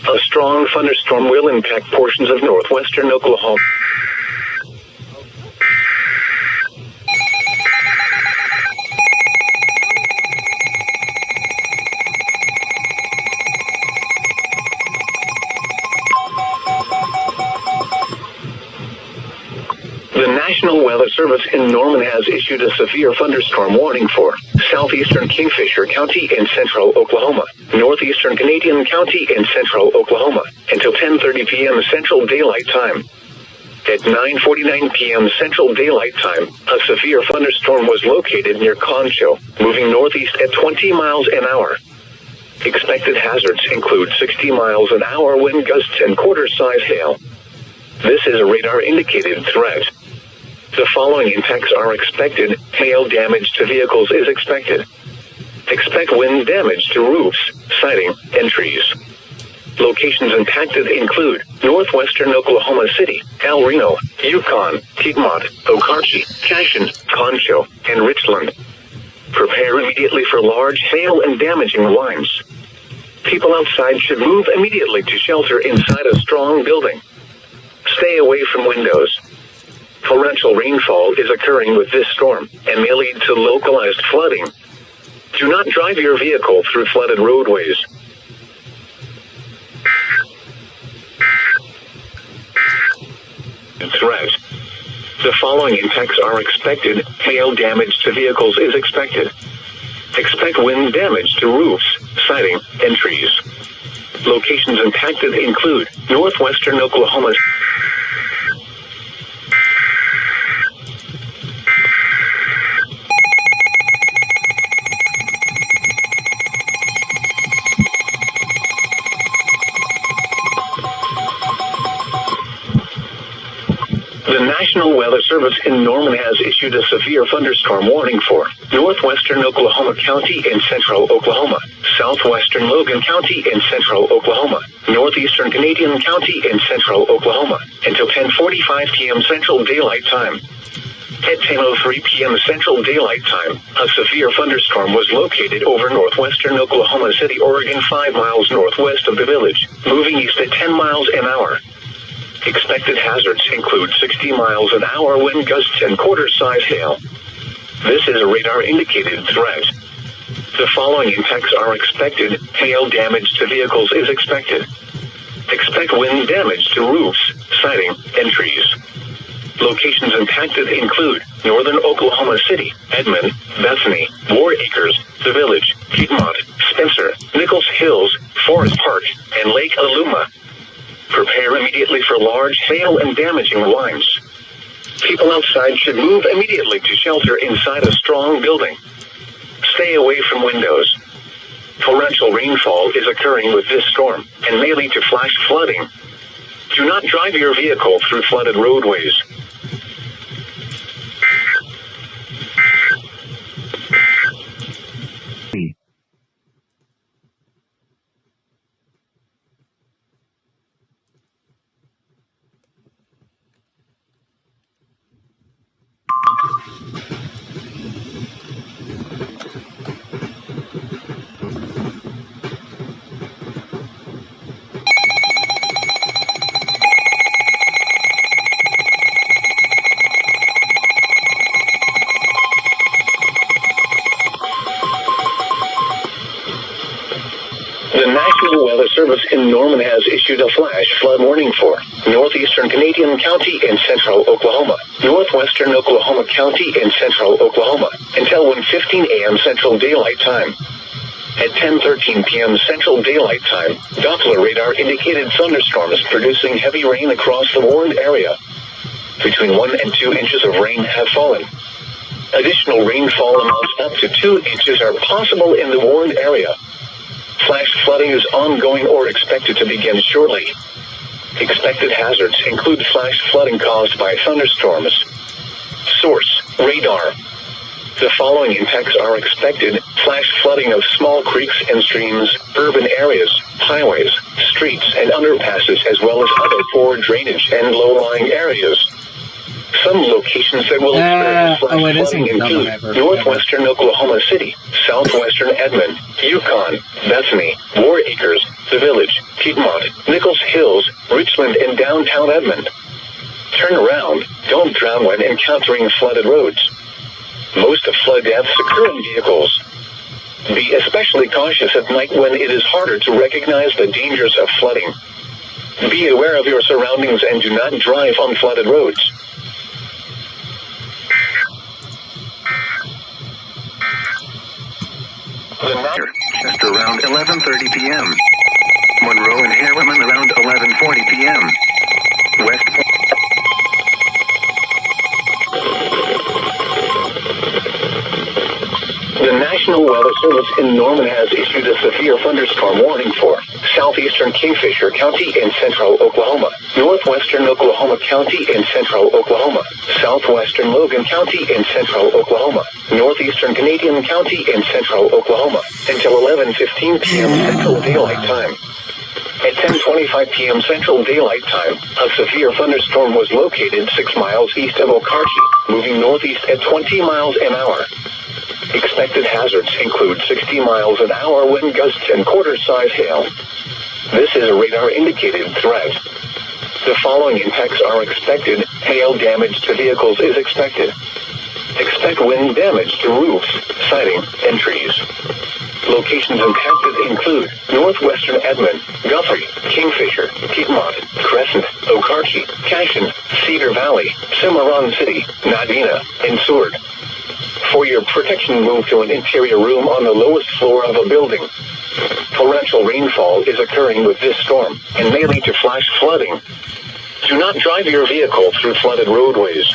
A strong thunderstorm will impact portions of northwestern Oklahoma. The National Weather Service in Norman has issued a severe thunderstorm warning for southeastern Kingfisher County in central Oklahoma, northeastern Canadian County in central Oklahoma, until 10:30 p.m. Central Daylight Time. At 9:49 p.m. Central Daylight Time, a severe thunderstorm was located near Concho, moving northeast at 20 miles an hour. Expected hazards include 60 miles an hour wind gusts and quarter-size hail. This is a radar-indicated threat. The following impacts are expected. Hail damage to vehicles is expected. Expect wind damage to roofs, siding, and trees. Locations impacted include northwestern Oklahoma City, El Reno, Yukon, Piedmont, Okarche, Cashin, Concho, and Richland. Prepare immediately for large hail and damaging winds. People outside should move immediately to shelter inside a strong building. Stay away from windows. Torrential rainfall is occurring with this storm and may lead to localized flooding. Do not drive your vehicle through flooded roadways. Threat. The following impacts are expected. Hail damage to vehicles is expected. Expect wind damage to roofs, siding, and trees. Locations impacted include northwestern Oklahoma. The National Weather Service in Norman has issued a severe thunderstorm warning for northwestern Oklahoma County in central Oklahoma, southwestern Logan County in central Oklahoma, northeastern Canadian County in central Oklahoma, until 10:45 p.m. Central Daylight Time. At 10:03 p.m. Central Daylight Time, a severe thunderstorm was located over northwestern Oklahoma City, Oregon, 5 miles northwest of the village, moving east at 10 miles an hour. Expected hazards include 60 miles an hour wind gusts and quarter-size hail. This is a radar-indicated threat. The following impacts are expected. Hail damage to vehicles is expected. Expect wind damage to roofs, siding, and trees. Locations impacted include northern Oklahoma City, Edmond, Bethany, War Acres, The Village, Piedmont, Spencer, Nichols Hills, Forest Park, and Lake Aluma. Prepare immediately for large hail and damaging winds. People outside should move immediately to shelter inside a strong building. Stay away from windows. Torrential rainfall is occurring with this storm and may lead to flash flooding. Do not drive your vehicle through flooded roadways. The National Weather Service in Norman has issued a flash flood warning for northeastern Canadian County in central Oklahoma, northwestern Oklahoma County in central Oklahoma, until 1:15 a.m. Central Daylight Time. At 10:13 p.m. Central Daylight Time, Doppler radar indicated thunderstorms producing heavy rain across the warned area. Between 1 and 2 inches of rain have fallen. Additional rainfall amounts up to 2 inches are possible in the warned area. Flash flooding is ongoing or expected to begin shortly. Expected hazards include flash flooding caused by thunderstorms. Source: radar. The following impacts are expected: flash flooding of small creeks and streams, urban areas, highways, streets and underpasses, as well as other poor drainage and low-lying areas. Some locations that will experience flash flooding include northwestern Oklahoma City, southwestern Edmond, Yukon, Bethany, War Acres, The Village, Piedmont, Nichols Hills, Richmond, and downtown Edmond. Turn around, don't drown when encountering flooded roads. Most of flood deaths occur in vehicles. Be especially cautious at night when it is harder to recognize the dangers of flooding. Be aware of your surroundings and do not drive on flooded roads. The night, just around 11:30 p.m. Monroe and Harriman around 11:40 p.m. West. The National Weather Service in Norman has issued a severe thunderstorm warning for southeastern Kingfisher County in central Oklahoma, northwestern Oklahoma County in central Oklahoma, southwestern Logan County in central Oklahoma, northeastern Canadian County in central Oklahoma, until 11:15 p.m. Central Daylight Time. At 10:25 p.m. Central Daylight Time, a severe thunderstorm was located 6 miles east of Okarche, moving northeast at 20 miles an hour. Expected hazards include 60 miles an hour wind gusts and quarter-size hail. This is a radar-indicated threat. The following impacts are expected. Hail damage to vehicles is expected. Expect wind damage to roofs, siding, and trees. Locations impacted include northwestern Edmond, Guthrie, Kingfisher, Piedmont, Crescent, Okarche, Cashin, Cedar Valley, Cimarron City, Nadina, and Seward. For your protection, move to an interior room on the lowest floor of a building. Torrential rainfall is occurring with this storm and may lead to flash flooding. Do not drive your vehicle through flooded roadways.